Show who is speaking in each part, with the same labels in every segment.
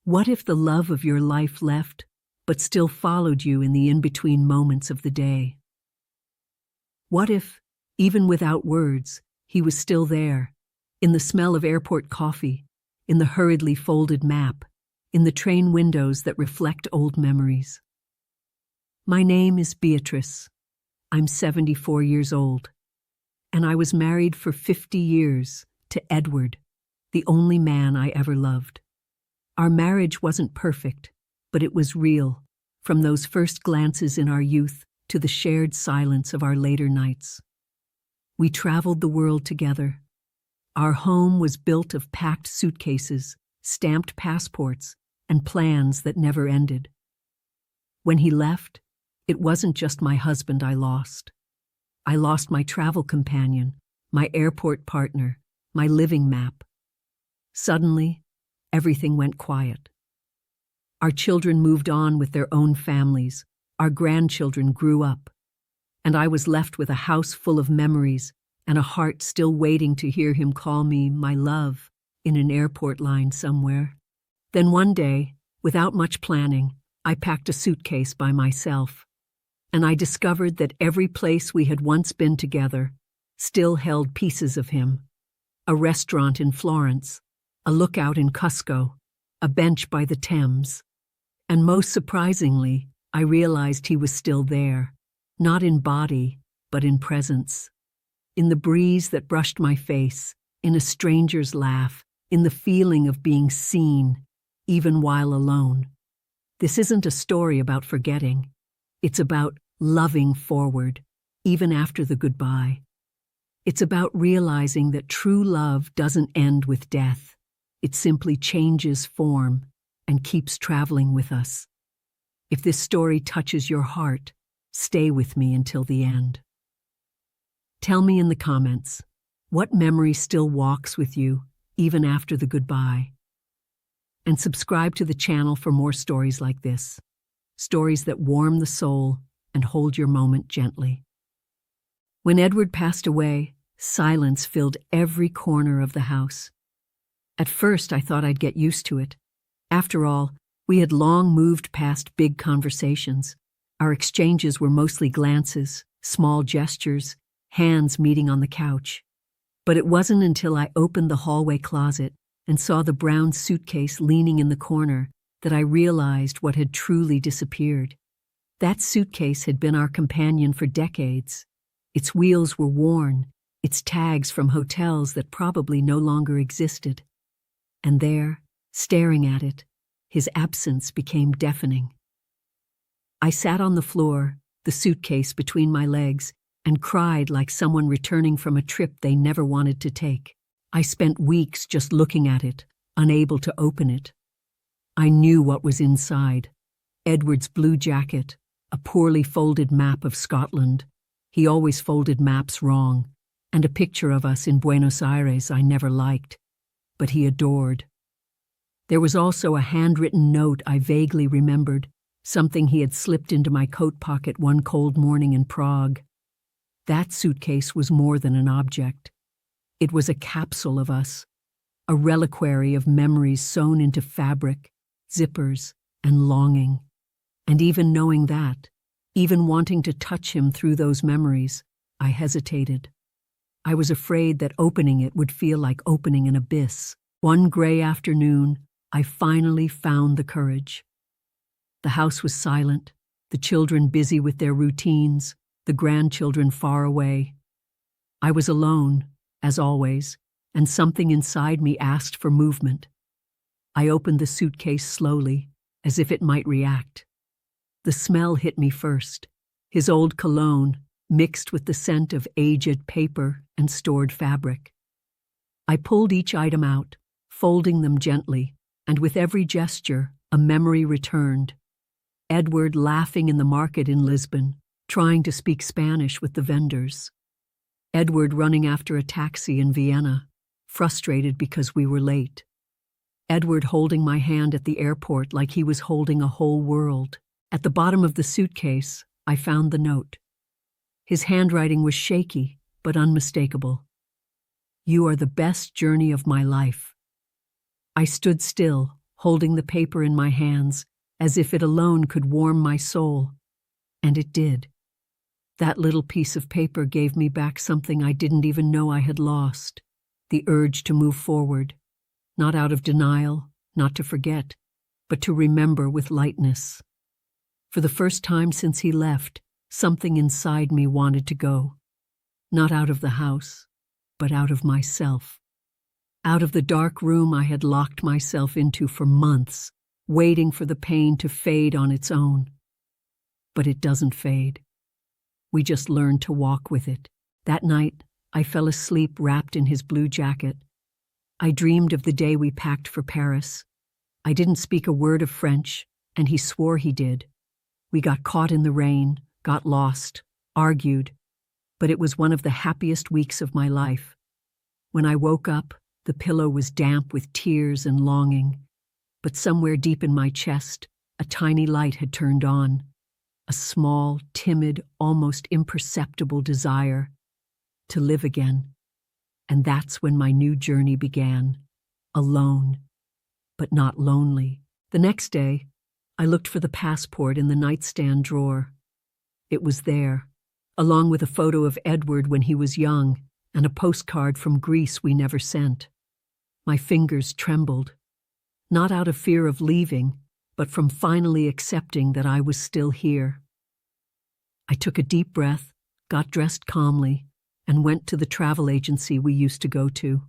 Speaker 1: What if the love of your life left, but still followed you in the in-between moments of the day? What if, even without words, he was still there, in the smell of airport coffee, in the hurriedly folded map, in the train windows that reflect old memories? My name is Beatrice. I'm 74 years old, and I was married for 50 years to Edward, the only man I ever loved. Our marriage wasn't perfect, but it was real, from those first glances in our youth to the shared silence of our later nights. We traveled the world together. Our home was built of packed suitcases, stamped passports, and plans that never ended. When he left, it wasn't just my husband I lost. I lost my travel companion, my airport partner, my living map. Suddenly, everything went quiet. Our children moved on with their own families, our grandchildren grew up, and I was left with a house full of memories and a heart still waiting to hear him call me my love in an airport line somewhere. Then one day, without much planning, I packed a suitcase by myself, and I discovered that every place we had once been together still held pieces of him. A restaurant in Florence, a lookout in Cusco, a bench by the Thames. And most surprisingly, I realized he was still there, not in body, but in presence. In the breeze that brushed my face, in a stranger's laugh, in the feeling of being seen, even while alone. This isn't a story about forgetting. It's about loving forward, even after the goodbye. It's about realizing that true love doesn't end with death. It simply changes form and keeps traveling with us. If this story touches your heart, stay with me until the end. Tell me in the comments, what memory still walks with you, even after the goodbye? And subscribe to the channel for more stories like this. Stories that warm the soul and hold your moment gently. When Edward passed away, silence filled every corner of the house. At first, I thought I'd get used to it. After all, we had long moved past big conversations. Our exchanges were mostly glances, small gestures, hands meeting on the couch. But it wasn't until I opened the hallway closet and saw the brown suitcase leaning in the corner that I realized what had truly disappeared. That suitcase had been our companion for decades. Its wheels were worn, its tags from hotels that probably no longer existed. And there, staring at it, his absence became deafening. I sat on the floor, the suitcase between my legs, and cried like someone returning from a trip they never wanted to take. I spent weeks just looking at it, unable to open it. I knew what was inside. Edward's blue jacket, a poorly folded map of Scotland. He always folded maps wrong, and a picture of us in Buenos Aires I never liked, but he adored. There was also a handwritten note I vaguely remembered, something he had slipped into my coat pocket one cold morning in Prague. That suitcase was more than an object. It was a capsule of us, a reliquary of memories sewn into fabric, zippers, and longing. And even knowing that, even wanting to touch him through those memories, I hesitated. I was afraid that opening it would feel like opening an abyss. One gray afternoon, I finally found the courage. The house was silent, the children busy with their routines, the grandchildren far away. I was alone, as always, and something inside me asked for movement. I opened the suitcase slowly, as if it might react. The smell hit me first, his old cologne, mixed with the scent of aged paper and stored fabric. I pulled each item out, folding them gently, and with every gesture, a memory returned. Edward laughing in the market in Lisbon, trying to speak Spanish with the vendors. Edward running after a taxi in Vienna, frustrated because we were late. Edward holding my hand at the airport like he was holding a whole world. At the bottom of the suitcase, I found the note. His handwriting was shaky, but unmistakable. "You are the best journey of my life." I stood still, holding the paper in my hands, as if it alone could warm my soul. And it did. That little piece of paper gave me back something I didn't even know I had lost, the urge to move forward, not out of denial, not to forget, but to remember with lightness. For the first time since he left, something inside me wanted to go. Not out of the house, but out of myself. Out of the dark room I had locked myself into for months, waiting for the pain to fade on its own. But it doesn't fade. We just learn to walk with it. That night, I fell asleep wrapped in his blue jacket. I dreamed of the day we packed for Paris. I didn't speak a word of French, and he swore he did. We got caught in the rain, got lost, argued, but it was one of the happiest weeks of my life. When I woke up, the pillow was damp with tears and longing, but somewhere deep in my chest, a tiny light had turned on. A small, timid, almost imperceptible desire to live again. And that's when my new journey began, alone, but not lonely. The next day, I looked for the passport in the nightstand drawer. It was there, along with a photo of Edward when he was young and a postcard from Greece we never sent. My fingers trembled, not out of fear of leaving, but from finally accepting that I was still here. I took a deep breath, got dressed calmly, and went to the travel agency we used to go to.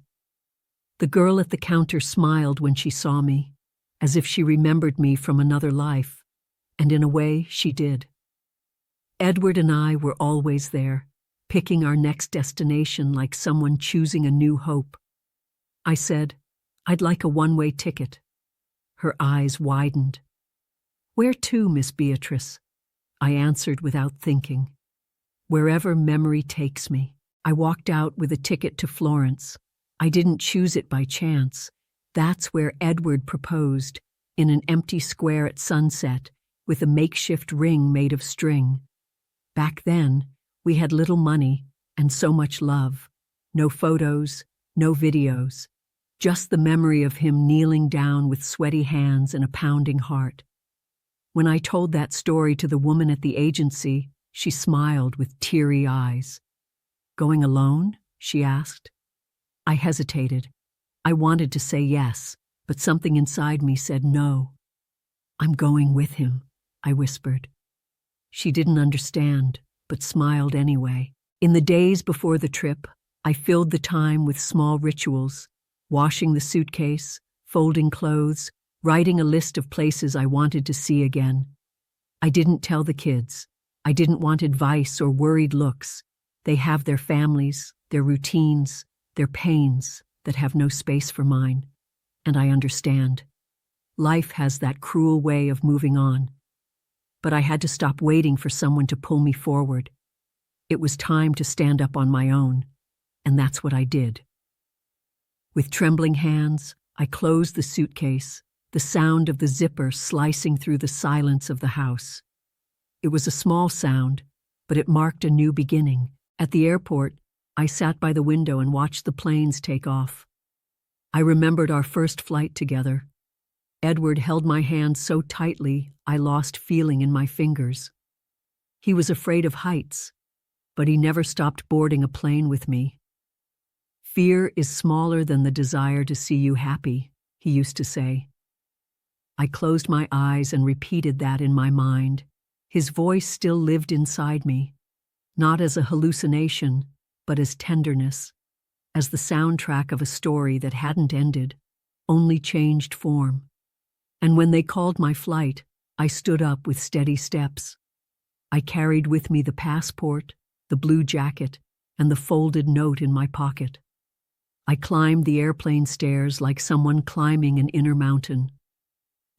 Speaker 1: The girl at the counter smiled when she saw me, as if she remembered me from another life, and in a way she did. Edward and I were always there, picking our next destination like someone choosing a new hope. I said, "I'd like a one-way ticket." Her eyes widened. "Where to, Miss Beatrice?" I answered without thinking. "Wherever memory takes me." I walked out with a ticket to Florence. I didn't choose it by chance. That's where Edward proposed, in an empty square at sunset, with a makeshift ring made of string. Back then, we had little money and so much love. No photos, no videos. Just the memory of him kneeling down with sweaty hands and a pounding heart. When I told that story to the woman at the agency, she smiled with teary eyes. "Going alone?" she asked. I hesitated. I wanted to say yes, but something inside me said no. "I'm going with him," I whispered. She didn't understand, but smiled anyway. In the days before the trip, I filled the time with small rituals, washing the suitcase, folding clothes, writing a list of places I wanted to see again. I didn't tell the kids. I didn't want advice or worried looks. They have their families, their routines, their pains that have no space for mine. And I understand. Life has that cruel way of moving on. But I had to stop waiting for someone to pull me forward. It was time to stand up on my own, and that's what I did. With trembling hands, I closed the suitcase, the sound of the zipper slicing through the silence of the house. It was a small sound, but it marked a new beginning. At the airport, I sat by the window and watched the planes take off. I remembered our first flight together. Edward held my hand so tightly I lost feeling in my fingers. He was afraid of heights, but he never stopped boarding a plane with me. "Fear is smaller than the desire to see you happy," he used to say. I closed my eyes and repeated that in my mind. His voice still lived inside me, not as a hallucination, but as tenderness, as the soundtrack of a story that hadn't ended, only changed form. And when they called my flight, I stood up with steady steps. I carried with me the passport, the blue jacket, and the folded note in my pocket. I climbed the airplane stairs like someone climbing an inner mountain.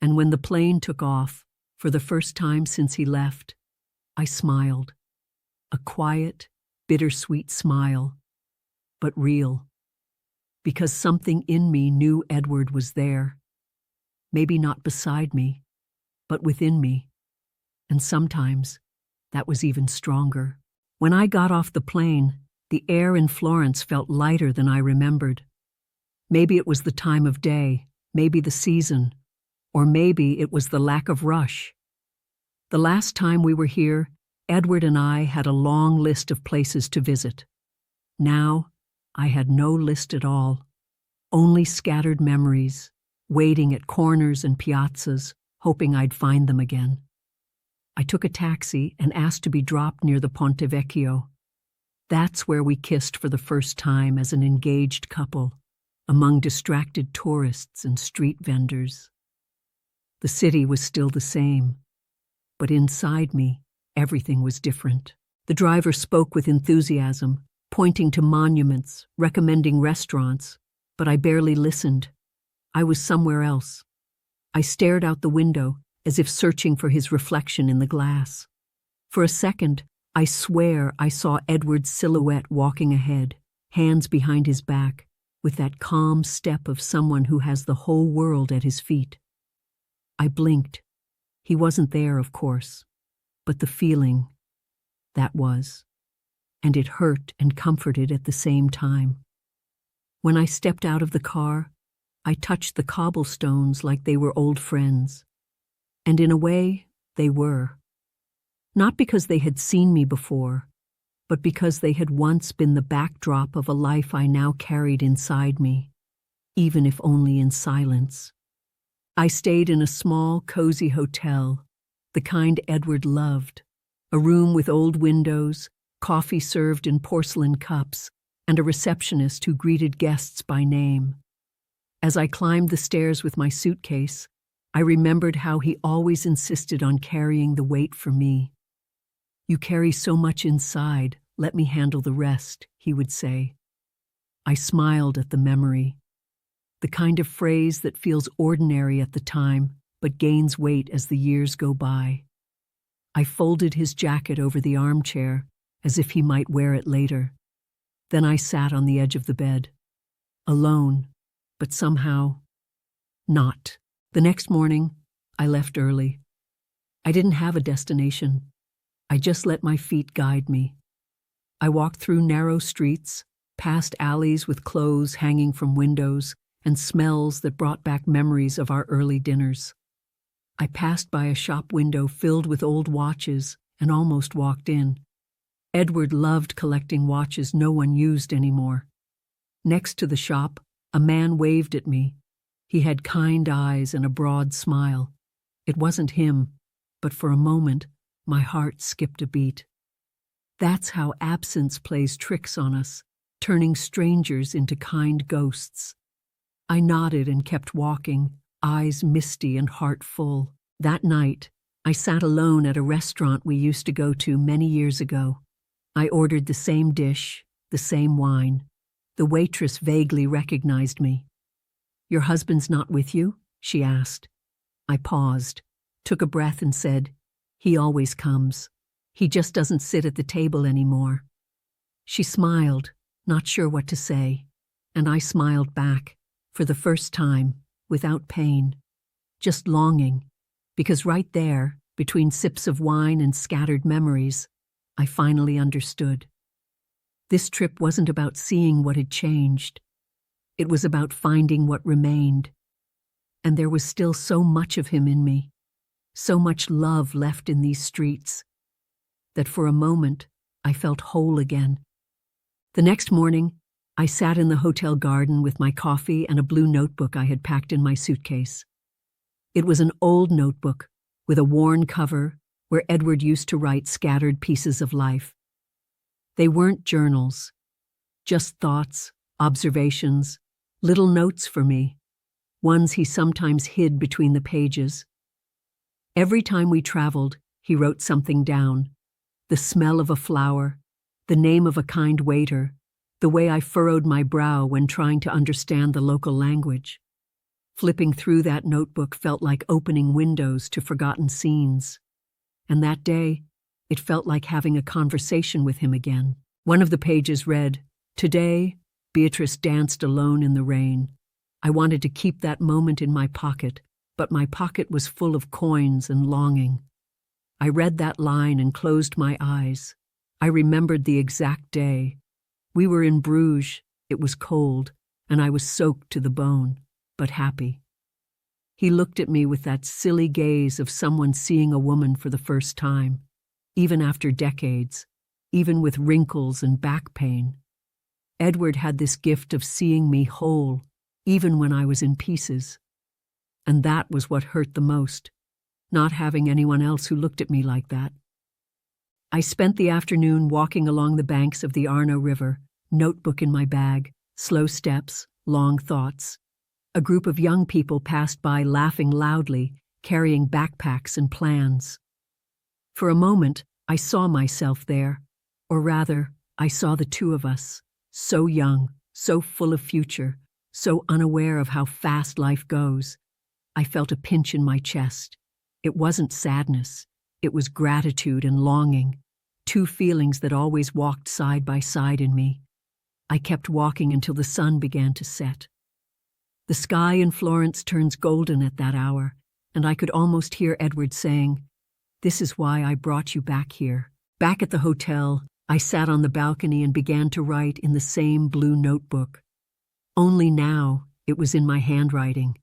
Speaker 1: And when the plane took off, for the first time since he left, I smiled. A quiet, bittersweet smile, but real. Because something in me knew Edward was there. Maybe not beside me, but within me. And sometimes, that was even stronger. When I got off the plane, the air in Florence felt lighter than I remembered. Maybe it was the time of day, maybe the season, Or maybe it was the lack of rush. The last time we were here, Edward and I had a long list of places to visit. Now, I had no list at all. Only scattered memories, waiting at corners and piazzas, hoping I'd find them again. I took a taxi and asked to be dropped near the Ponte Vecchio. That's where we kissed for the first time as an engaged couple, among distracted tourists and street vendors. The city was still the same, but inside me, everything was different. The driver spoke with enthusiasm, pointing to monuments, recommending restaurants, but I barely listened. I was somewhere else. I stared out the window, as if searching for his reflection in the glass. For a second, I swear I saw Edward's silhouette walking ahead, hands behind his back, with that calm step of someone who has the whole world at his feet. I blinked. He wasn't there, of course, but the feeling, that was. And it hurt and comforted at the same time. When I stepped out of the car, I touched the cobblestones like they were old friends. And in a way, they were. Not because they had seen me before, but because they had once been the backdrop of a life I now carried inside me, even if only in silence. I stayed in a small, cozy hotel, the kind Edward loved, a room with old windows, coffee served in porcelain cups, and a receptionist who greeted guests by name. As I climbed the stairs with my suitcase, I remembered how he always insisted on carrying the weight for me. "You carry so much inside, let me handle the rest," he would say. I smiled at the memory, the kind of phrase that feels ordinary at the time, but gains weight as the years go by. I folded his jacket over the armchair, as if he might wear it later. Then I sat on the edge of the bed, alone, but somehow not. The next morning, I left early. I didn't have a destination. I just let my feet guide me. I walked through narrow streets, past alleys with clothes hanging from windows and smells that brought back memories of our early dinners. I passed by a shop window filled with old watches and almost walked in. Edward loved collecting watches no one used anymore. Next to the shop, a man waved at me. He had kind eyes and a broad smile. It wasn't him, but for a moment, my heart skipped a beat. That's how absence plays tricks on us, turning strangers into kind ghosts. I nodded and kept walking, eyes misty and heart full. That night, I sat alone at a restaurant we used to go to many years ago. I ordered the same dish, the same wine. The waitress vaguely recognized me. "Your husband's not with you?" she asked. I paused, took a breath and said, "He always comes. He just doesn't sit at the table anymore." She smiled, not sure what to say, and I smiled back, for the first time, without pain, just longing, because right there, between sips of wine and scattered memories, I finally understood. This trip wasn't about seeing what had changed. It was about finding what remained. And there was still so much of him in me, so much love left in these streets, that for a moment I felt whole again. The next morning, I sat in the hotel garden with my coffee and a blue notebook I had packed in my suitcase. It was an old notebook with a worn cover where Edward used to write scattered pieces of life. They weren't journals, just thoughts, observations, little notes for me, ones he sometimes hid between the pages. Every time we traveled, he wrote something down: the smell of a flower, the name of a kind waiter, the way I furrowed my brow when trying to understand the local language. Flipping through that notebook felt like opening windows to forgotten scenes. And that day, it felt like having a conversation with him again. One of the pages read, "Today, Beatrice danced alone in the rain." I wanted to keep that moment in my pocket, but my pocket was full of coins and longing. I read that line and closed my eyes. I remembered the exact day. We were in Bruges, it was cold, and I was soaked to the bone, but happy. He looked at me with that silly gaze of someone seeing a woman for the first time, even after decades, even with wrinkles and back pain. Edward had this gift of seeing me whole, even when I was in pieces. And that was what hurt the most, not having anyone else who looked at me like that. I spent the afternoon walking along the banks of the Arno River, notebook in my bag, slow steps, long thoughts. A group of young people passed by laughing loudly, carrying backpacks and plans. For a moment, I saw myself there, or rather, I saw the two of us, so young, so full of future, so unaware of how fast life goes. I felt a pinch in my chest. It wasn't sadness, it was gratitude and longing, two feelings that always walked side by side in me. I kept walking until the sun began to set. The sky in Florence turns golden at that hour, and I could almost hear Edward saying, "This is why I brought you back here." Back at the hotel, I sat on the balcony and began to write in the same blue notebook. Only now, it was in my handwriting.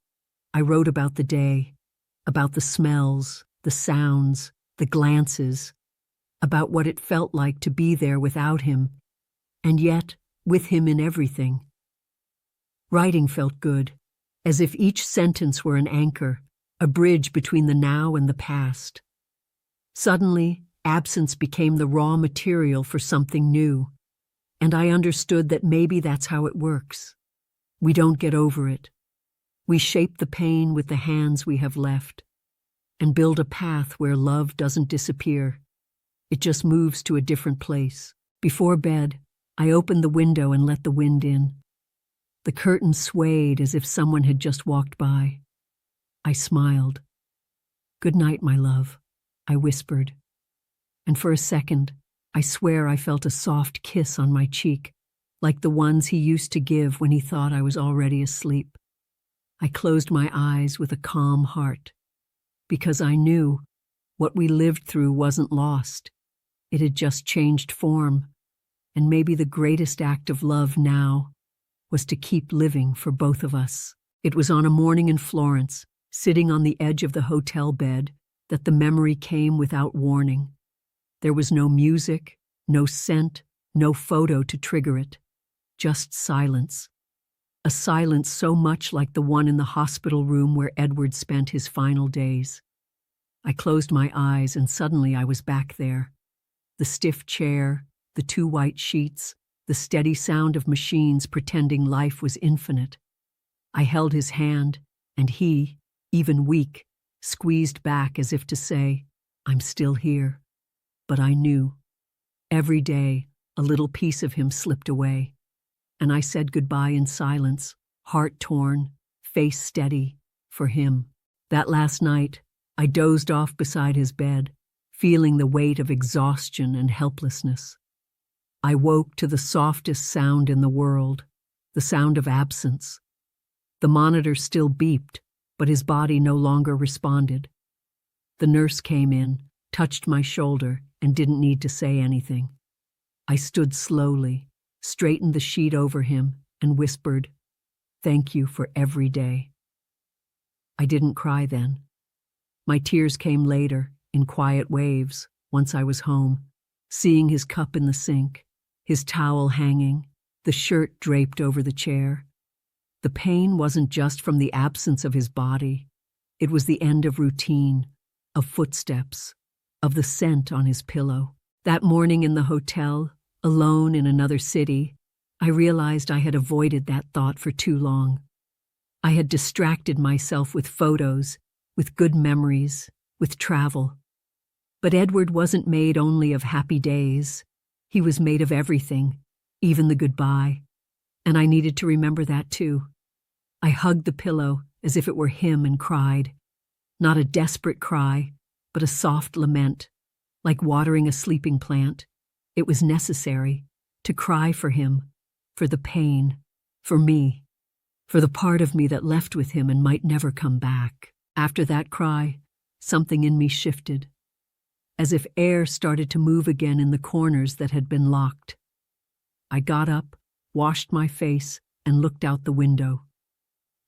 Speaker 1: I wrote about the day, about the smells, the sounds, the glances, about what it felt like to be there without him, and yet with him in everything. Writing felt good, as if each sentence were an anchor, a bridge between the now and the past. Suddenly, absence became the raw material for something new, and I understood that maybe that's how it works. We don't get over it. We shape the pain with the hands we have left, and build a path where love doesn't disappear. It just moves to a different place. Before bed, I opened the window and let the wind in. The curtain swayed as if someone had just walked by. I smiled. "Good night, my love," I whispered. And for a second, I swear I felt a soft kiss on my cheek, like the ones he used to give when he thought I was already asleep. I closed my eyes with a calm heart, because I knew what we lived through wasn't lost. It had just changed form, and maybe the greatest act of love now was to keep living for both of us. It was on a morning in Florence, sitting on the edge of the hotel bed, that the memory came without warning. There was no music, no scent, no photo to trigger it. Just silence. A silence so much like the one in the hospital room where Edward spent his final days. I closed my eyes and suddenly I was back there. The stiff chair, the two white sheets, the steady sound of machines pretending life was infinite. I held his hand, and he, even weak, squeezed back as if to say, "I'm still here." But I knew. Every day, a little piece of him slipped away, and I said goodbye in silence, heart torn, face steady, for him. That last night, I dozed off beside his bed, feeling the weight of exhaustion and helplessness. I woke to the softest sound in the world, the sound of absence. The monitor still beeped, but his body no longer responded. The nurse came in, touched my shoulder, and didn't need to say anything. I stood slowly, straightened the sheet over him, and whispered, "Thank you for every day." I didn't cry then. My tears came later, in quiet waves, once I was home, seeing his cup in the sink, his towel hanging, the shirt draped over the chair. The pain wasn't just from the absence of his body. It was the end of routine, of footsteps, of the scent on his pillow. That morning in the hotel, alone in another city, I realized I had avoided that thought for too long. I had distracted myself with photos, with good memories, with travel. But Edward wasn't made only of happy days. He was made of everything, even the goodbye. And I needed to remember that too. I hugged the pillow as if it were him and cried. Not a desperate cry, but a soft lament, like watering a sleeping plant. It was necessary to cry for him, for the pain, for me, for the part of me that left with him and might never come back. After that cry, something in me shifted, as if air started to move again in the corners that had been locked. I got up, washed my face, and looked out the window.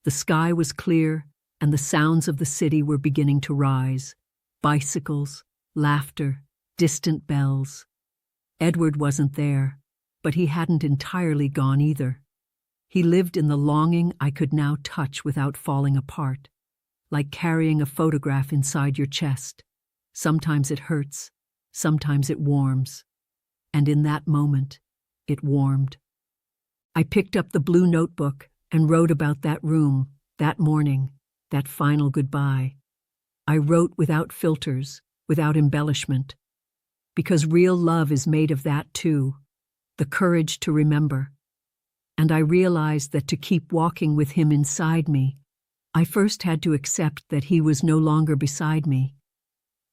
Speaker 1: The sky was clear, and the sounds of the city were beginning to rise. Bicycles, laughter, distant bells. Edward wasn't there, but he hadn't entirely gone either. He lived in the longing I could now touch without falling apart, like carrying a photograph inside your chest. Sometimes it hurts, sometimes it warms. And in that moment, it warmed. I picked up the blue notebook and wrote about that room, that morning, that final goodbye. I wrote without filters, without embellishment. Because real love is made of that too, the courage to remember. And I realized that to keep walking with him inside me, I first had to accept that he was no longer beside me.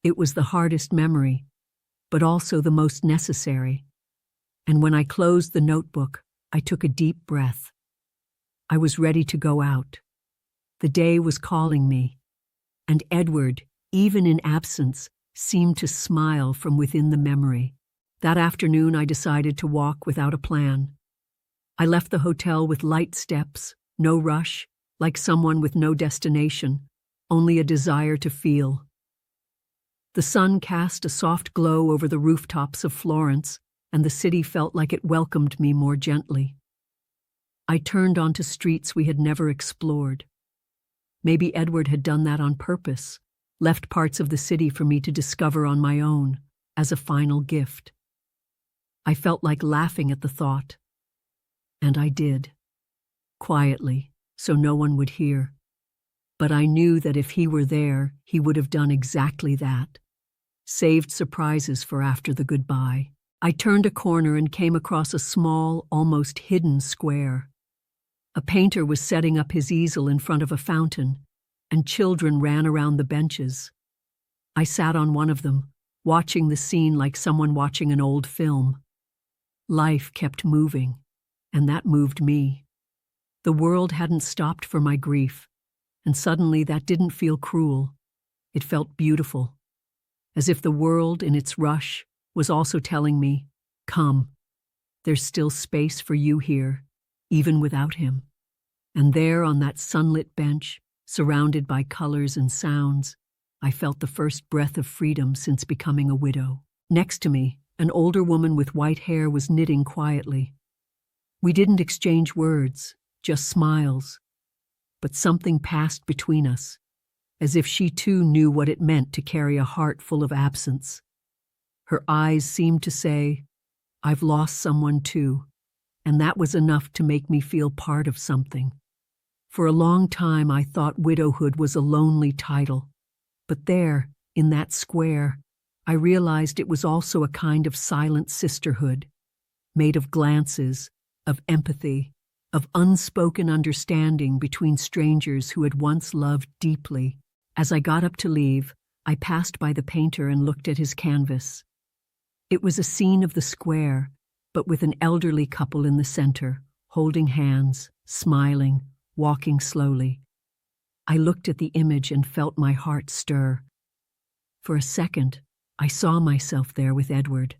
Speaker 1: It was the hardest memory, but also the most necessary. And when I closed the notebook, I took a deep breath. I was ready to go out. The day was calling me, and Edward, even in absence, seemed to smile from within the memory. That afternoon I decided to walk without a plan. I left the hotel with light steps, no rush, like someone with no destination, only a desire to feel. The sun cast a soft glow over the rooftops of Florence, and the city felt like it welcomed me more gently. I turned onto streets we had never explored. Maybe Edward had done that on purpose, left parts of the city for me to discover on my own, as a final gift. I felt like laughing at the thought. And I did. Quietly, so no one would hear. But I knew that if he were there, he would have done exactly that. Saved surprises for after the goodbye. I turned a corner and came across a small, almost hidden square. A painter was setting up his easel in front of a fountain, and children ran around the benches. I sat on one of them, watching the scene like someone watching an old film. Life kept moving, and that moved me. The world hadn't stopped for my grief, and suddenly that didn't feel cruel. It felt beautiful, as if the world, in its rush, was also telling me, "Come, there's still space for you here, even without him." And there on that sunlit bench, surrounded by colors and sounds, I felt the first breath of freedom since becoming a widow. Next to me, an older woman with white hair was knitting quietly. We didn't exchange words, just smiles. But something passed between us, as if she too knew what it meant to carry a heart full of absence. Her eyes seemed to say, "I've lost someone too," and that was enough to make me feel part of something. For a long time I thought widowhood was a lonely title, but there, in that square, I realized it was also a kind of silent sisterhood, made of glances, of empathy, of unspoken understanding between strangers who had once loved deeply. As I got up to leave, I passed by the painter and looked at his canvas. It was a scene of the square, but with an elderly couple in the center, holding hands, smiling, walking slowly. I looked at the image and felt my heart stir. For a second, I saw myself there with Edward,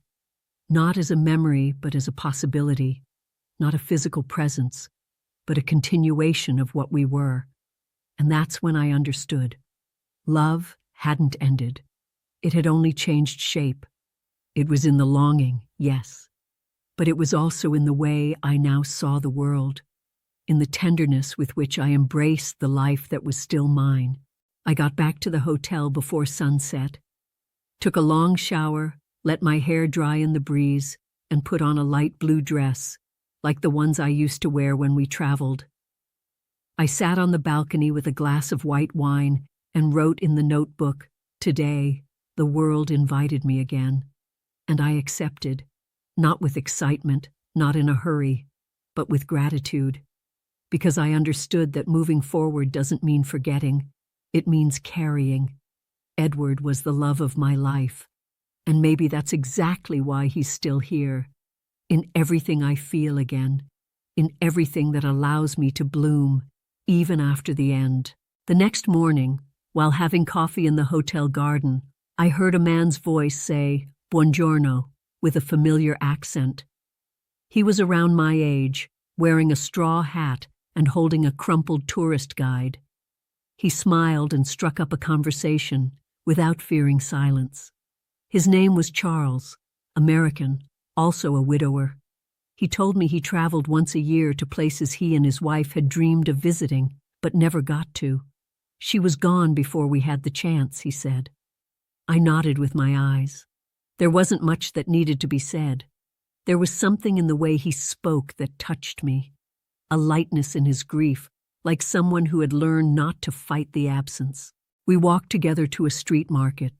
Speaker 1: not as a memory but as a possibility, not a physical presence, but a continuation of what we were. And that's when I understood. Love hadn't ended. It had only changed shape. It was in the longing, yes, but it was also in the way I now saw the world, in the tenderness with which I embraced the life that was still mine. I got back to the hotel before sunset, took a long shower, let my hair dry in the breeze, and put on a light blue dress, like the ones I used to wear when we traveled. I sat on the balcony with a glass of white wine and wrote in the notebook, "Today, the world invited me again." And I accepted, not with excitement, not in a hurry, but with gratitude, because I understood that moving forward doesn't mean forgetting, it means carrying. Edward was the love of my life, and maybe that's exactly why he's still here, in everything I feel again, in everything that allows me to bloom, even after the end. The next morning, while having coffee in the hotel garden, I heard a man's voice say, "Buongiorno," with a familiar accent. He was around my age, wearing a straw hat and holding a crumpled tourist guide. He smiled and struck up a conversation without fearing silence. His name was Charles, American, also a widower. He told me he traveled once a year to places he and his wife had dreamed of visiting, but never got to. She was gone before we had the chance, he said. I nodded with my eyes. There wasn't much that needed to be said. There was something in the way he spoke that touched me, a lightness in his grief, like someone who had learned not to fight the absence. We walked together to a street market.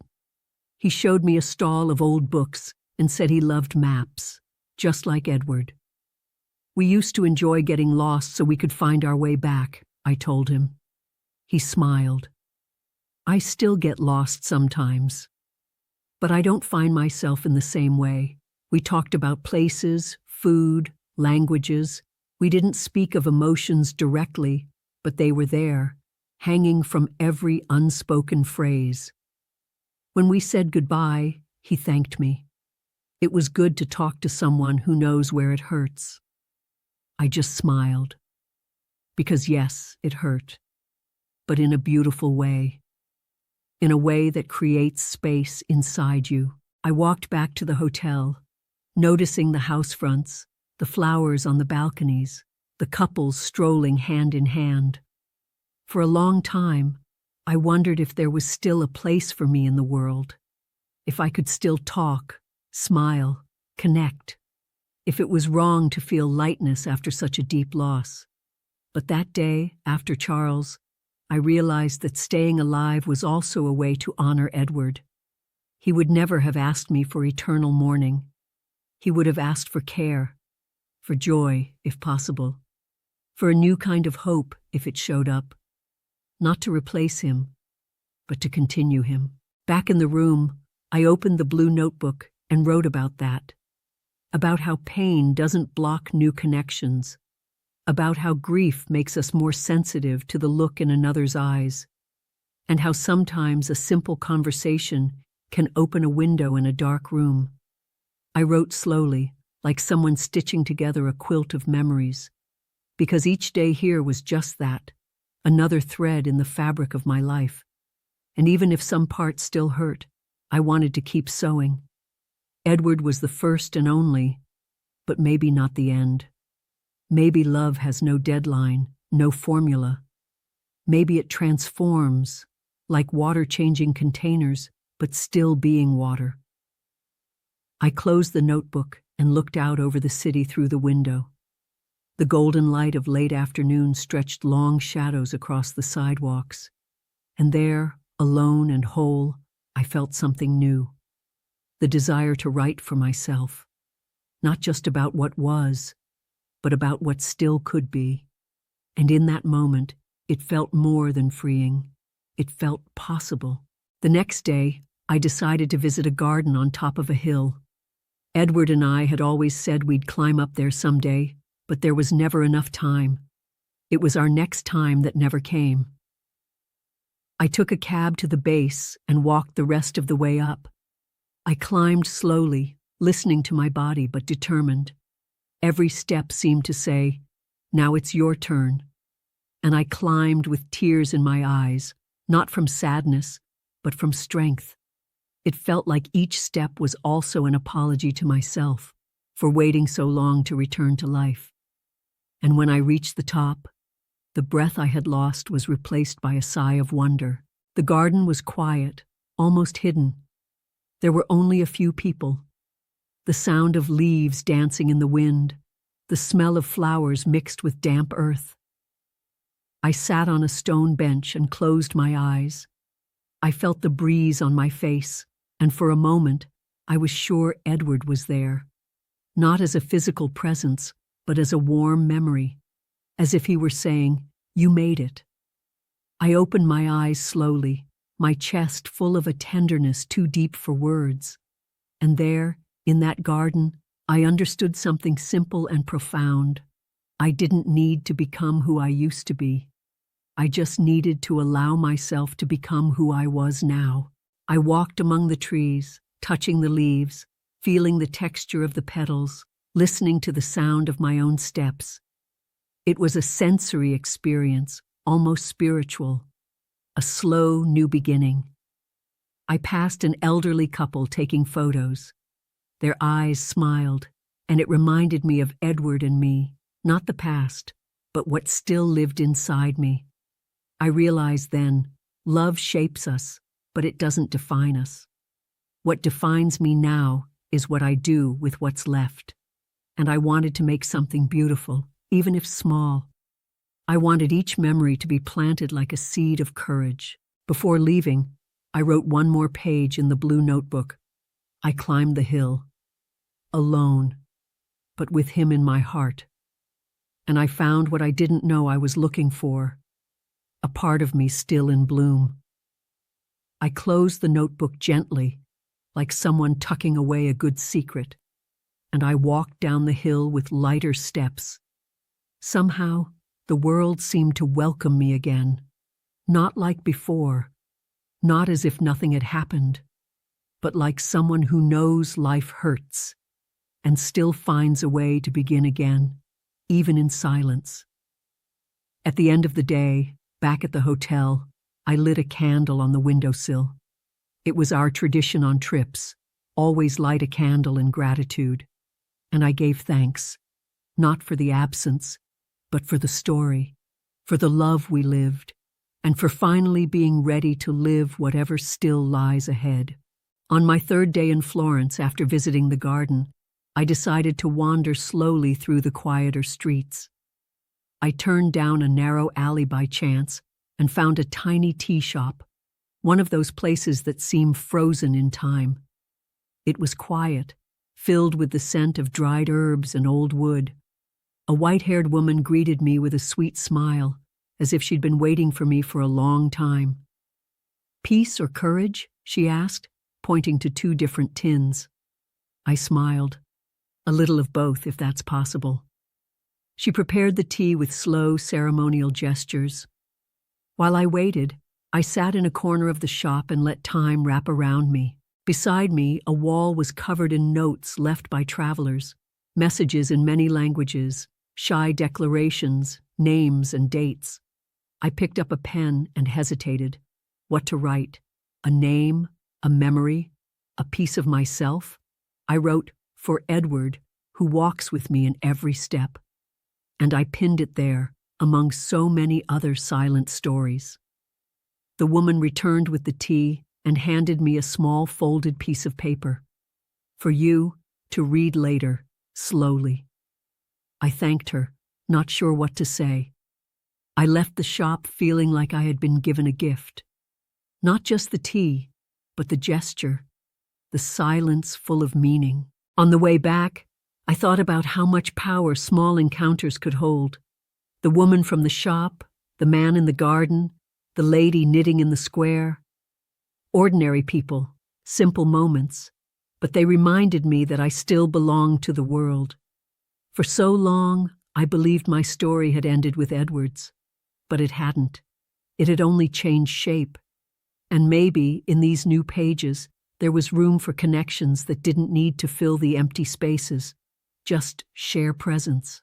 Speaker 1: He showed me a stall of old books and said he loved maps, just like Edward. We used to enjoy getting lost so we could find our way back, I told him. He smiled. I still get lost sometimes, but I don't find myself in the same way. We talked about places, food, languages. We didn't speak of emotions directly, but they were there, hanging from every unspoken phrase. When we said goodbye, he thanked me. It was good to talk to someone who knows where it hurts. I just smiled. Because yes, it hurt, but in a beautiful way. In a way that creates space inside you. I walked back to the hotel, noticing the house fronts, the flowers on the balconies, the couples strolling hand in hand. For a long time, I wondered if there was still a place for me in the world, if I could still talk, smile, connect, if it was wrong to feel lightness after such a deep loss. But that day, after Charles, I realized that staying alive was also a way to honor Edward. He would never have asked me for eternal mourning. He would have asked for care, for joy, if possible, for a new kind of hope if it showed up. Not to replace him, but to continue him. Back in the room, I opened the blue notebook and wrote about that. About how pain doesn't block new connections. About how grief makes us more sensitive to the look in another's eyes. And how sometimes a simple conversation can open a window in a dark room. I wrote slowly, like someone stitching together a quilt of memories. Because each day here was just that. Another thread in the fabric of my life. And even if some parts still hurt, I wanted to keep sewing. Edward was the first and only, but maybe not the end. Maybe love has no deadline, no formula. Maybe it transforms, like water changing containers, but still being water. I closed the notebook and looked out over the city through the window. The golden light of late afternoon stretched long shadows across the sidewalks, and there, alone and whole, I felt something new. The desire to write for myself, not just about what was, but about what still could be. And in that moment, it felt more than freeing. It felt possible. The next day, I decided to visit a garden on top of a hill. Edward and I had always said we'd climb up there someday, but there was never enough time. It was our next time that never came. I took a cab to the base and walked the rest of the way up. I climbed slowly, listening to my body but determined. Every step seemed to say, "Now it's your turn." And I climbed with tears in my eyes, not from sadness, but from strength. It felt like each step was also an apology to myself for waiting so long to return to life. And when I reached the top, the breath I had lost was replaced by a sigh of wonder. The garden was quiet, almost hidden. There were only a few people. The sound of leaves dancing in the wind, the smell of flowers mixed with damp earth. I sat on a stone bench and closed my eyes. I felt the breeze on my face, and for a moment, I was sure Edward was there. Not as a physical presence, but as a warm memory, as if he were saying, "You made it." I opened my eyes slowly, my chest full of a tenderness too deep for words. And there, in that garden, I understood something simple and profound. I didn't need to become who I used to be. I just needed to allow myself to become who I was now. I walked among the trees, touching the leaves, feeling the texture of the petals, listening to the sound of my own steps. It was a sensory experience, almost spiritual. a slow new beginning. I passed an elderly couple taking photos. Their eyes smiled, and it reminded me of Edward and me, not the past, but what still lived inside me. I realized then, love shapes us, but it doesn't define us. What defines me now is what I do with what's left. And I wanted to make something beautiful, even if small. I wanted each memory to be planted like a seed of courage. Before leaving, I wrote one more page in the blue notebook. I climbed the hill, alone, but with him in my heart. And I found what I didn't know I was looking for, a part of me still in bloom. I closed the notebook gently, like someone tucking away a good secret, and I walked down the hill with lighter steps. Somehow, the world seemed to welcome me again, not like before, not as if nothing had happened, but like someone who knows life hurts and still finds a way to begin again, even in silence. At the end of the day, back at the hotel, I lit a candle on the windowsill. It was our tradition on trips, always light a candle in gratitude. And I gave thanks, not for the absence, but for the story, for the love we lived, and for finally being ready to live whatever still lies ahead. On my third day in Florence, after visiting the garden, I decided to wander slowly through the quieter streets. I turned down a narrow alley by chance and found a tiny tea shop, one of those places that seem frozen in time. It was quiet, filled with the scent of dried herbs and old wood. A white-haired woman greeted me with a sweet smile, as if she'd been waiting for me for a long time. "Peace or courage?" she asked, pointing to two different tins. I smiled. "A little of both, if that's possible." She prepared the tea with slow, ceremonial gestures. While I waited, I sat in a corner of the shop and let time wrap around me. Beside me, a wall was covered in notes left by travelers, messages in many languages, shy declarations, names and dates. I picked up a pen and hesitated. What to write? A name? A memory? A piece of myself? I wrote, "For Edward, who walks with me in every step." And I pinned it there, among so many other silent stories. The woman returned with the tea and handed me a small folded piece of paper. "For you, to read later, slowly." I thanked her, not sure what to say. I left the shop feeling like I had been given a gift. Not just the tea, but the gesture, the silence full of meaning. On the way back, I thought about how much power small encounters could hold. The woman from the shop, the man in the garden, the lady knitting in the square. Ordinary people, simple moments, but they reminded me that I still belonged to the world. For so long, I believed my story had ended with Edward's, but it hadn't. It had only changed shape. And maybe, in these new pages, there was room for connections that didn't need to fill the empty spaces, just share presence.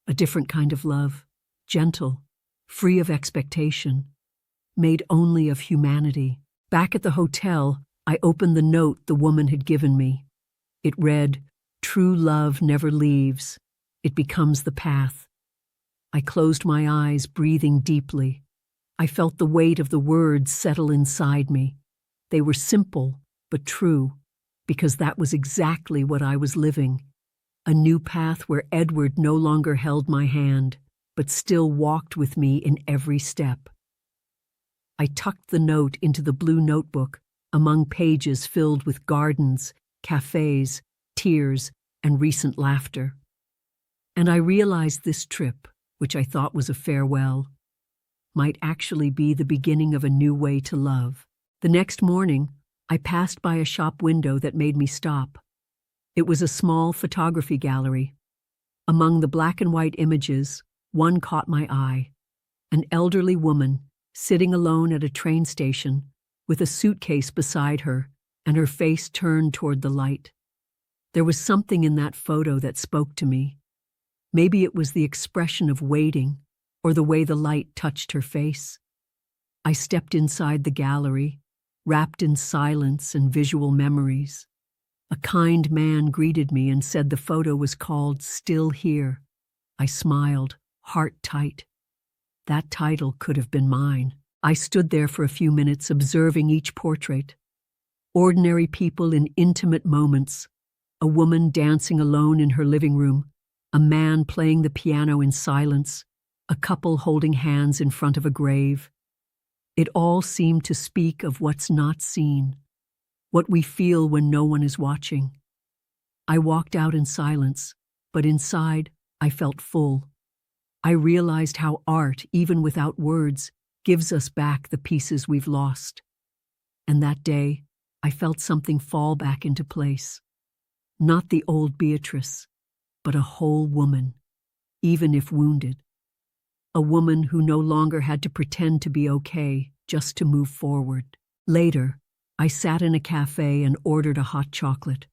Speaker 1: A different kind of love, gentle, free of expectation, made only of humanity. Back at the hotel, I opened the note the woman had given me. It read, "True love never leaves. It becomes the path." I closed my eyes, breathing deeply. I felt the weight of the words settle inside me. They were simple, but true, because that was exactly what I was living. A new path where Edward no longer held my hand, but still walked with me in every step. I tucked the note into the blue notebook, among pages filled with gardens, cafes, tears, and recent laughter. And I realized this trip, which I thought was a farewell, might actually be the beginning of a new way to love. The next morning, I passed by a shop window that made me stop. It was a small photography gallery. Among the black and white images, one caught my eye. An elderly woman, sitting alone at a train station, with a suitcase beside her and her face turned toward the light. There was something in that photo that spoke to me. Maybe it was the expression of waiting, or the way the light touched her face. I stepped inside the gallery, wrapped in silence and visual memories. A kind man greeted me and said the photo was called Still Here. I smiled, heart tight. That title could have been mine. I stood there for a few minutes observing each portrait. Ordinary people in intimate moments. A woman dancing alone in her living room. A man playing the piano in silence. A couple holding hands in front of a grave. It all seemed to speak of what's not seen, what we feel when no one is watching. I walked out in silence, but inside I felt full. I realized how art, even without words, gives us back the pieces we've lost. And that day, I felt something fall back into place. Not the old Beatrice, but a whole woman, even if wounded. A woman who no longer had to pretend to be okay just to move forward. Later, I sat in a cafe and ordered a hot chocolate.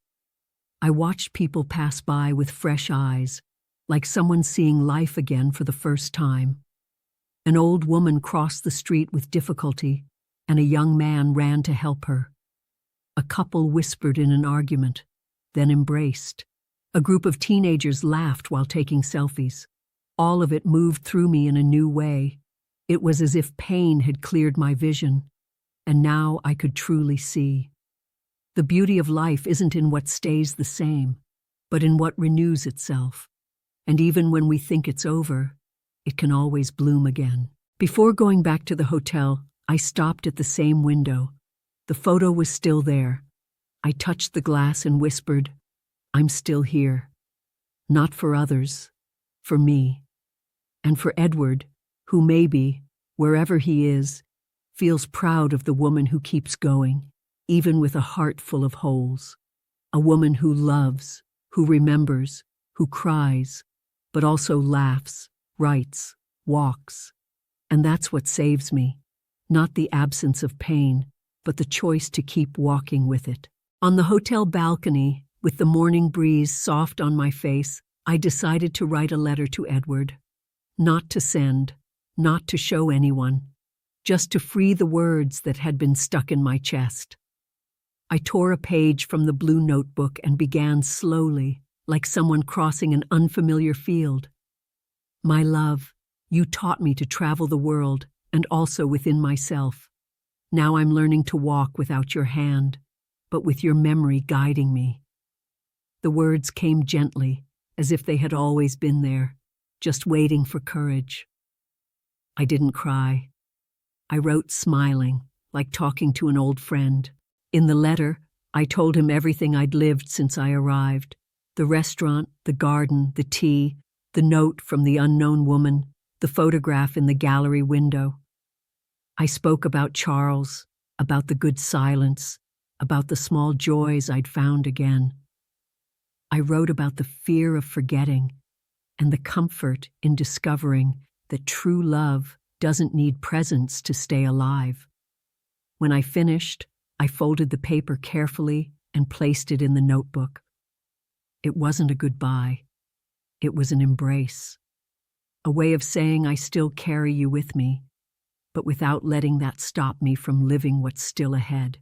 Speaker 1: I watched people pass by with fresh eyes, like someone seeing life again for the first time. An old woman crossed the street with difficulty, and a young man ran to help her. A couple whispered in an argument, then embraced. A group of teenagers laughed while taking selfies. All of it moved through me in a new way. It was as if pain had cleared my vision, and now I could truly see. The beauty of life isn't in what stays the same, but in what renews itself. And even when we think it's over, it can always bloom again. Before going back to the hotel, I stopped at the same window. The photo was still there. I touched the glass and whispered, "I'm still here. Not for others, for me." And for Edward, who maybe, wherever he is, feels proud of the woman who keeps going, even with a heart full of holes. A woman who loves, who remembers, who cries, but also laughs, writes, walks. And that's what saves me. Not the absence of pain, but the choice to keep walking with it. On the hotel balcony, with the morning breeze soft on my face, I decided to write a letter to Edward. Not to send, not to show anyone, just to free the words that had been stuck in my chest. I tore a page from the blue notebook and began slowly, like someone crossing an unfamiliar field. My love, you taught me to travel the world and also within myself. Now I'm learning to walk without your hand, but with your memory guiding me. The words came gently, as if they had always been there, just waiting for courage. I didn't cry. I wrote smiling, like talking to an old friend. In the letter, I told him everything I'd lived since I arrived. The restaurant, the garden, the tea, the note from the unknown woman, the photograph in the gallery window. I spoke about Charles, about the good silence, about the small joys I'd found again. I wrote about the fear of forgetting and the comfort in discovering that true love doesn't need presents to stay alive. When I finished, I folded the paper carefully and placed it in the notebook. It wasn't a goodbye. It was an embrace. A way of saying I still carry you with me, but without letting that stop me from living what's still ahead.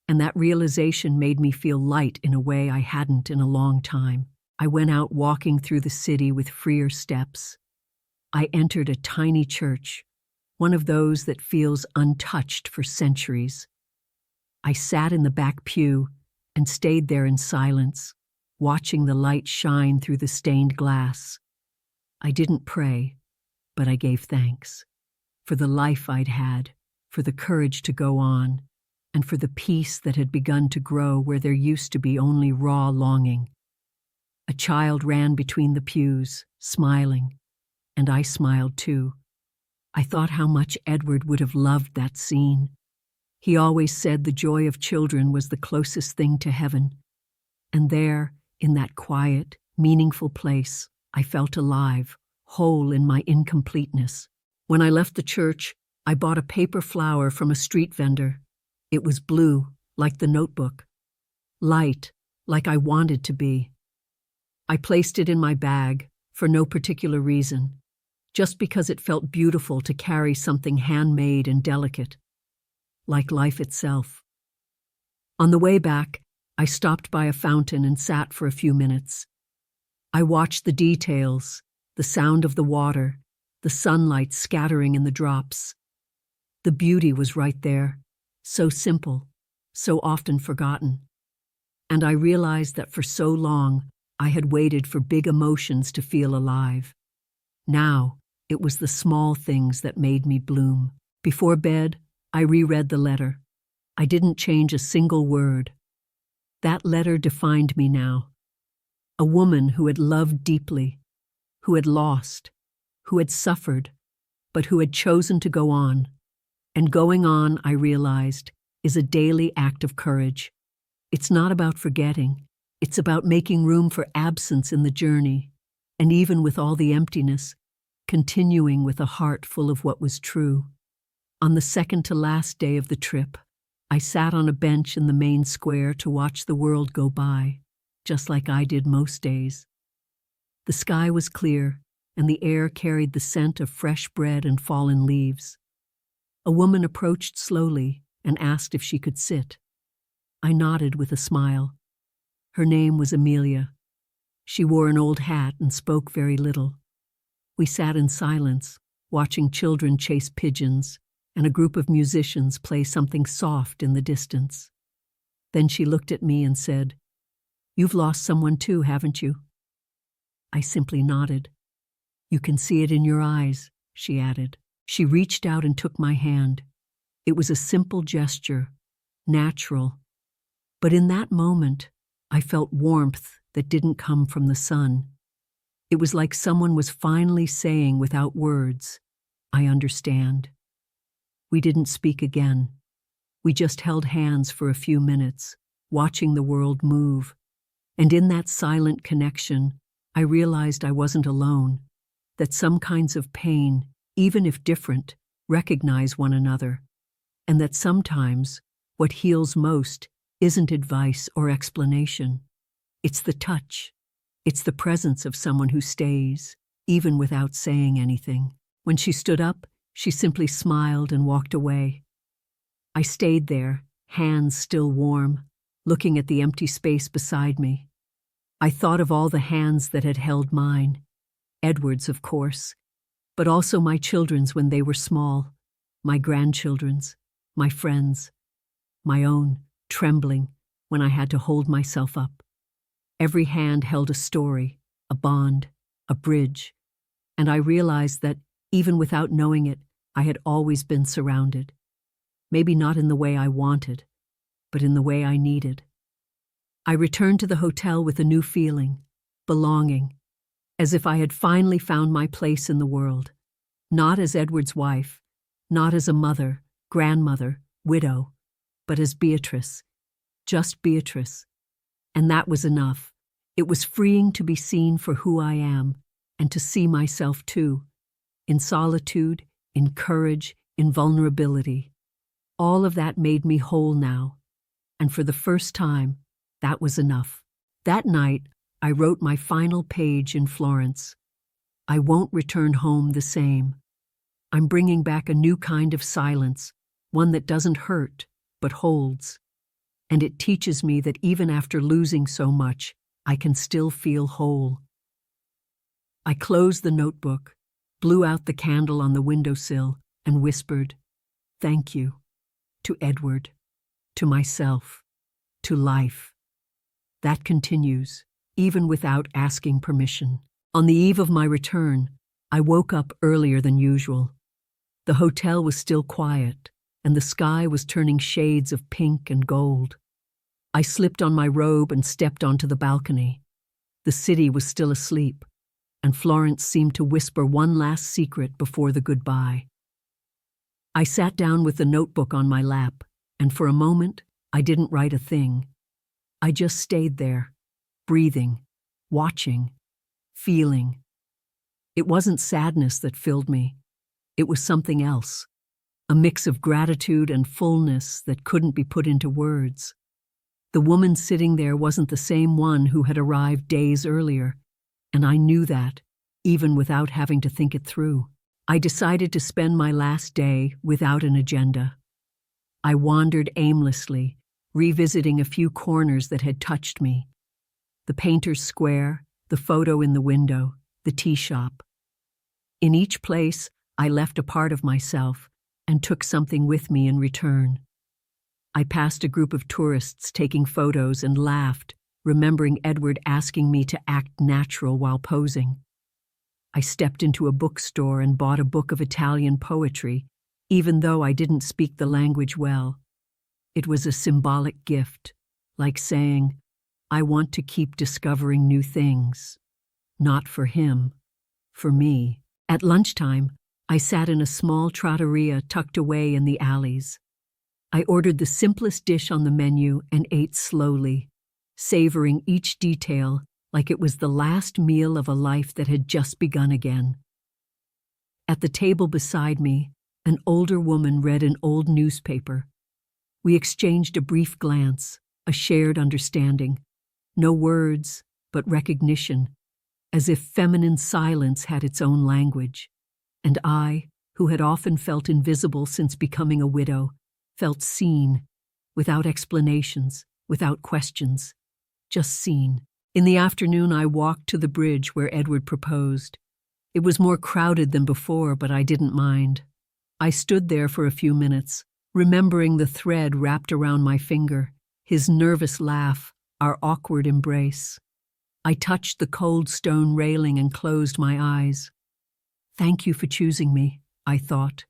Speaker 1: And that realization made me feel light in a way I hadn't in a long time. I went out walking through the city with freer steps. I entered a tiny church, one of those that feels untouched for centuries. I sat in the back pew and stayed there in silence, watching the light shine through the stained glass. I didn't pray, but I gave thanks for the life I'd had, for the courage to go on, and for the peace that had begun to grow where there used to be only raw longing. A child ran between the pews, smiling, and I smiled too. I thought how much Edward would have loved that scene. He always said the joy of children was the closest thing to heaven. And there, in that quiet, meaningful place, I felt alive, whole in my incompleteness. When I left the church, I bought a paper flower from a street vendor. It was blue, like the notebook. Light, like I wanted to be. I placed it in my bag, for no particular reason, just because it felt beautiful to carry something handmade and delicate, like life itself. On the way back, I stopped by a fountain and sat for a few minutes. I watched the details, the sound of the water, the sunlight scattering in the drops. The beauty was right there, so simple, so often forgotten. And I realized that for so long, I had waited for big emotions to feel alive. Now, it was the small things that made me bloom. Before bed, I reread the letter. I didn't change a single word. That letter defined me now. A woman who had loved deeply, who had lost, who had suffered, but who had chosen to go on. And going on, I realized, is a daily act of courage. It's not about forgetting. It's about making room for absence in the journey, and even with all the emptiness, continuing with a heart full of what was true. On the second to last day of the trip, I sat on a bench in the main square to watch the world go by, just like I did most days. The sky was clear, and the air carried the scent of fresh bread and fallen leaves. A woman approached slowly and asked if she could sit. I nodded with a smile. Her name was Amelia. She wore an old hat and spoke very little. We sat in silence, watching children chase pigeons and a group of musicians play something soft in the distance. Then she looked at me and said, "You've lost someone too, haven't you?" I simply nodded. "You can see it in your eyes," she added. She reached out and took my hand. It was a simple gesture, natural. But in that moment, I felt warmth that didn't come from the sun. It was like someone was finally saying without words, "I understand." We didn't speak again. We just held hands for a few minutes, watching the world move. And in that silent connection, I realized I wasn't alone, that some kinds of pain, even if different, recognize one another, and that sometimes what heals most isn't advice or explanation. It's the touch. It's the presence of someone who stays, even without saying anything. When she stood up, she simply smiled and walked away. I stayed there, hands still warm, looking at the empty space beside me. I thought of all the hands that had held mine, Edward's, of course, but also my children's when they were small, my grandchildren's, my friends, my own, trembling when I had to hold myself up. Every hand held a story, a bond, a bridge, and I realized that, even without knowing it, I had always been surrounded. Maybe not in the way I wanted, but in the way I needed. I returned to the hotel with a new feeling, belonging, as if I had finally found my place in the world, not as Edward's wife, not as a mother, grandmother, widow, but as Beatrice, just Beatrice. And that was enough. It was freeing to be seen for who I am, and to see myself too, in solitude, in courage, in vulnerability. All of that made me whole now, and for the first time, that was enough. That night, I wrote my final page in Florence. I won't return home the same. I'm bringing back a new kind of silence, one that doesn't hurt, but holds. And it teaches me that even after losing so much, I can still feel whole. I closed the notebook, blew out the candle on the windowsill, and whispered, "Thank you," to Edward, to myself, to life. That continues, even without asking permission. On the eve of my return, I woke up earlier than usual. The hotel was still quiet, and the sky was turning shades of pink and gold. I slipped on my robe and stepped onto the balcony. The city was still asleep, and Florence seemed to whisper one last secret before the goodbye. I sat down with the notebook on my lap, and for a moment, I didn't write a thing. I just stayed there, breathing, watching, feeling. It wasn't sadness that filled me. It was something else, a mix of gratitude and fullness that couldn't be put into words. The woman sitting there wasn't the same one who had arrived days earlier, and I knew that, even without having to think it through. I decided to spend my last day without an agenda. I wandered aimlessly, revisiting a few corners that had touched me. The painter's square, the photo in the window, the tea shop. In each place, I left a part of myself and took something with me in return. I passed a group of tourists taking photos and laughed, remembering Edward asking me to act natural while posing. I stepped into a bookstore and bought a book of Italian poetry, even though I didn't speak the language well. It was a symbolic gift, like saying, I want to keep discovering new things. Not for him, for me. At lunchtime, I sat in a small trattoria tucked away in the alleys. I ordered the simplest dish on the menu and ate slowly, savoring each detail like it was the last meal of a life that had just begun again. At the table beside me, an older woman read an old newspaper. We exchanged a brief glance, a shared understanding. No words, but recognition, as if feminine silence had its own language. And I, who had often felt invisible since becoming a widow, felt seen, without explanations, without questions, just seen. In the afternoon, I walked to the bridge where Edward proposed. It was more crowded than before, but I didn't mind. I stood there for a few minutes, remembering the thread wrapped around my finger, his nervous laugh, our awkward embrace. I touched the cold stone railing and closed my eyes. Thank you for choosing me, I thought.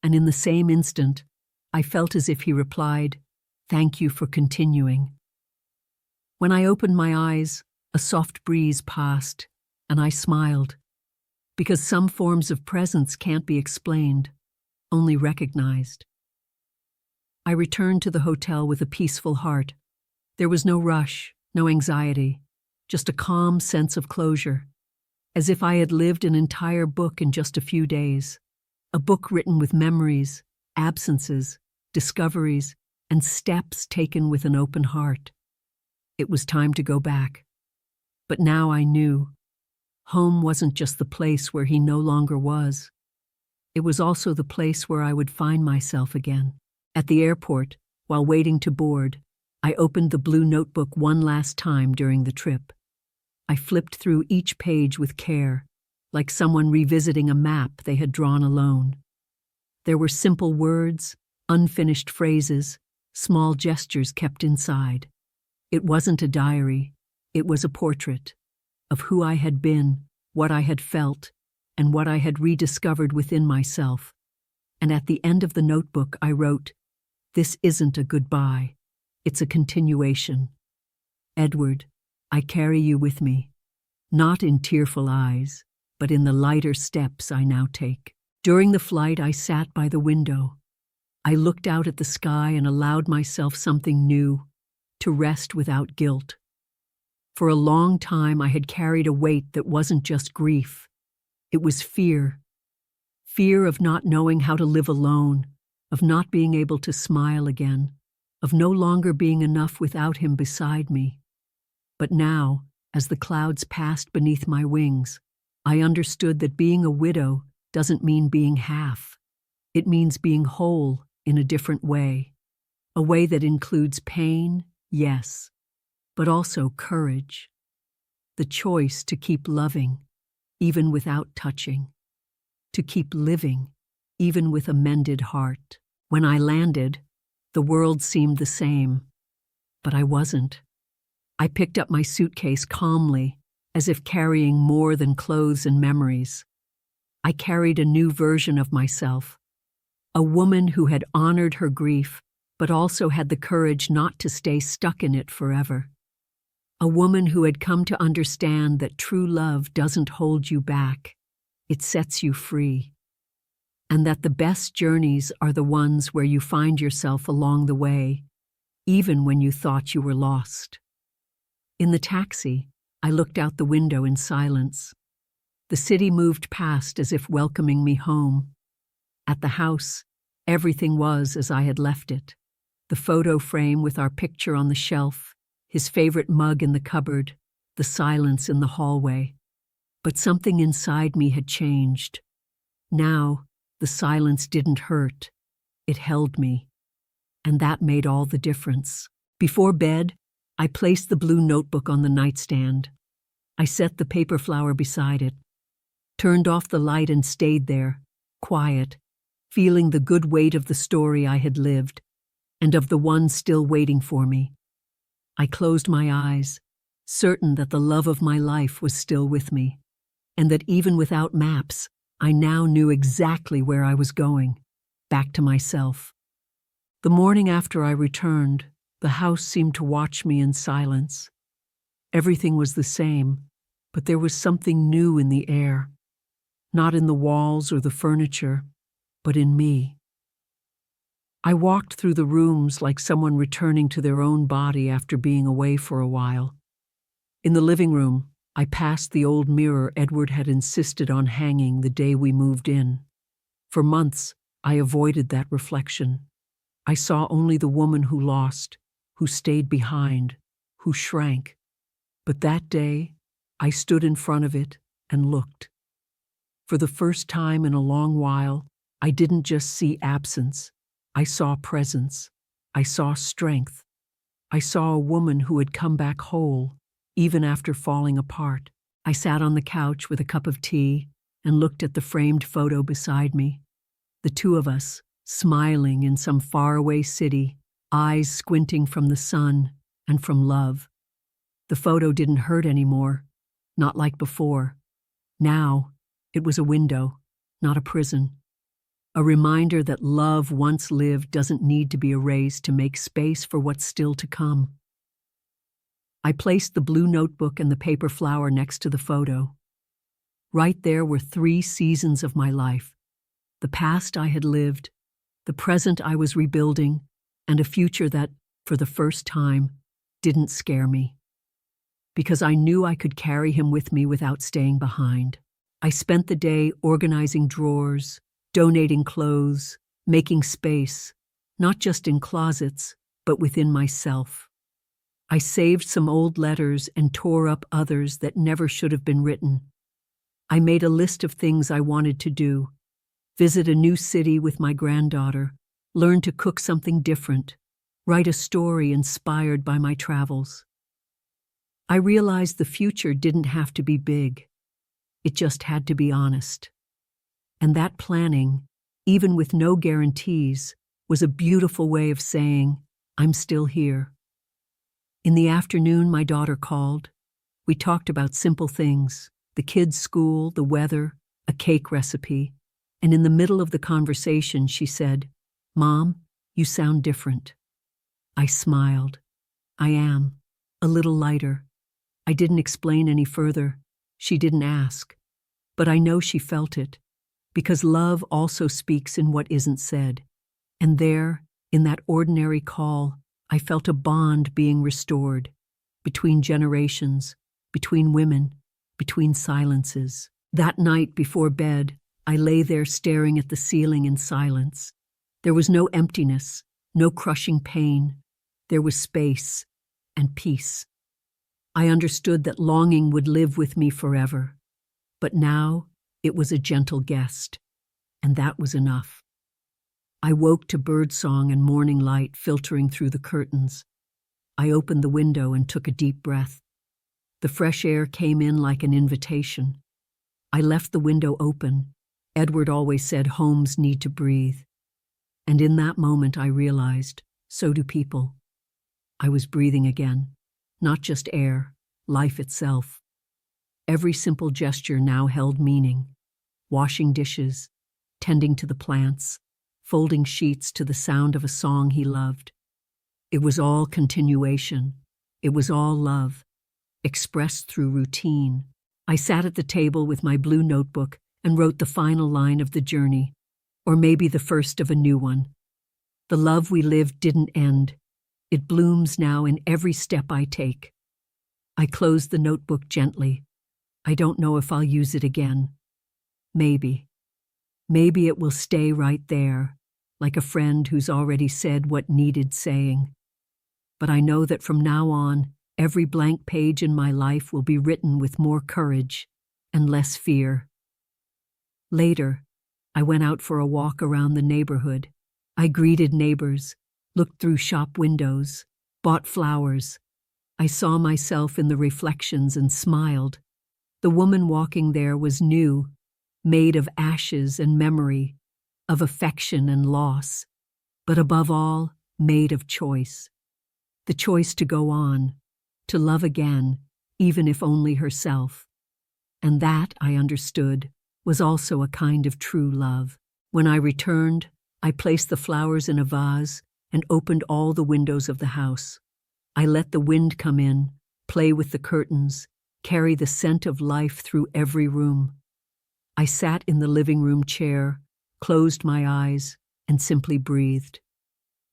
Speaker 1: And in the same instant, I felt as if he replied, thank you for continuing. When I opened my eyes, a soft breeze passed, and I smiled. Because some forms of presence can't be explained, only recognized. I returned to the hotel with a peaceful heart. There was no rush, no anxiety, just a calm sense of closure, as if I had lived an entire book in just a few days, a book written with memories, absences, discoveries, and steps taken with an open heart. It was time to go back. But now I knew. Home wasn't just the place where he no longer was. It was also the place where I would find myself again. At the airport, while waiting to board, I opened the blue notebook one last time during the trip. I flipped through each page with care, like someone revisiting a map they had drawn alone. There were simple words, unfinished phrases, small gestures kept inside. It wasn't a diary, it was a portrait of who I had been, what I had felt, and what I had rediscovered within myself. And at the end of the notebook I wrote, "This isn't a goodbye, it's a continuation. Edward, I carry you with me, not in tearful eyes, but in the lighter steps I now take." During the flight, I sat by the window. I looked out at the sky and allowed myself something new, to rest without guilt. For a long time, I had carried a weight that wasn't just grief. It was fear. Fear of not knowing how to live alone, of not being able to smile again, of no longer being enough without him beside me. But now, as the clouds passed beneath my wings, I understood that being a widow doesn't mean being half. It means being whole in a different way. A way that includes pain, yes, but also courage. The choice to keep loving, even without touching. To keep living, even with a mended heart. When I landed, the world seemed the same, but I wasn't. I picked up my suitcase calmly, as if carrying more than clothes and memories. I carried a new version of myself, a woman who had honored her grief, but also had the courage not to stay stuck in it forever. A woman who had come to understand that true love doesn't hold you back, it sets you free. And that the best journeys are the ones where you find yourself along the way, even when you thought you were lost. In the taxi, I looked out the window in silence. The city moved past as if welcoming me home. At the house, everything was as I had left it. The photo frame with our picture on the shelf, his favorite mug in the cupboard, the silence in the hallway. But something inside me had changed. Now, the silence didn't hurt. It held me. And that made all the difference. Before bed, I placed the blue notebook on the nightstand. I set the paper flower beside it, turned off the light and stayed there, quiet, feeling the good weight of the story I had lived, and of the one still waiting for me. I closed my eyes, certain that the love of my life was still with me, and that even without maps, I now knew exactly where I was going, back to myself. The morning after I returned, the house seemed to watch me in silence. Everything was the same, but there was something new in the air, not in the walls or the furniture, but in me. I walked through the rooms like someone returning to their own body after being away for a while. In the living room, I passed the old mirror Edward had insisted on hanging the day we moved in. For months, I avoided that reflection. I saw only the woman who lost, who stayed behind, who shrank. But that day, I stood in front of it and looked. For the first time in a long while, I didn't just see absence. I saw presence. I saw strength. I saw a woman who had come back whole, even after falling apart. I sat on the couch with a cup of tea and looked at the framed photo beside me. The two of us, smiling in some faraway city, eyes squinting from the sun and from love. The photo didn't hurt anymore, not like before. Now, it was a window, not a prison. A reminder that love once lived doesn't need to be erased to make space for what's still to come. I placed the blue notebook and the paper flower next to the photo. Right there were 3 seasons of my life. The past I had lived, the present I was rebuilding, and a future that, for the first time, didn't scare me. Because I knew I could carry him with me without staying behind. I spent the day organizing drawers, donating clothes, making space, not just in closets, but within myself. I saved some old letters and tore up others that never should have been written. I made a list of things I wanted to do: visit a new city with my granddaughter, learn to cook something different, write a story inspired by my travels. I realized the future didn't have to be big. It just had to be honest. And that planning, even with no guarantees, was a beautiful way of saying, I'm still here. In the afternoon, my daughter called. We talked about simple things: the kids' school, the weather, a cake recipe. And in the middle of the conversation, she said, Mom, you sound different. I smiled. I am. A little lighter. I didn't explain any further. She didn't ask. But I know she felt it, because love also speaks in what isn't said. And there, in that ordinary call, I felt a bond being restored, between generations, between women, between silences. That night before bed, I lay there staring at the ceiling in silence. There was no emptiness, no crushing pain. There was space and peace. I understood that longing would live with me forever. But now, it was a gentle guest, and that was enough. I woke to birdsong and morning light filtering through the curtains. I opened the window and took a deep breath. The fresh air came in like an invitation. I left the window open. Edward always said homes need to breathe. And in that moment I realized, so do people. I was breathing again, not just air, life itself. Every simple gesture now held meaning. Washing dishes, tending to the plants, folding sheets to the sound of a song he loved. It was all continuation. It was all love, expressed through routine. I sat at the table with my blue notebook and wrote the final line of the journey, or maybe the first of a new one. The love we lived didn't end. It blooms now in every step I take. I closed the notebook gently. I don't know if I'll use it again. Maybe. Maybe it will stay right there, like a friend who's already said what needed saying. But I know that from now on, every blank page in my life will be written with more courage and less fear. Later, I went out for a walk around the neighborhood. I greeted neighbors, looked through shop windows, bought flowers. I saw myself in the reflections and smiled. The woman walking there was new, made of ashes and memory, of affection and loss, but above all, made of choice. The choice to go on, to love again, even if only herself. And that, I understood, was also a kind of true love. When I returned, I placed the flowers in a vase and opened all the windows of the house. I let the wind come in, play with the curtains, carry the scent of life through every room. I sat in the living room chair, closed my eyes, and simply breathed.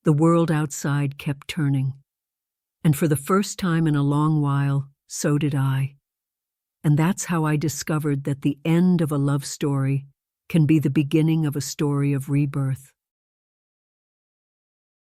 Speaker 1: The world outside kept turning. And for the first time in a long while, so did I. And that's how I discovered that the end of a love story can be the beginning of a story of rebirth.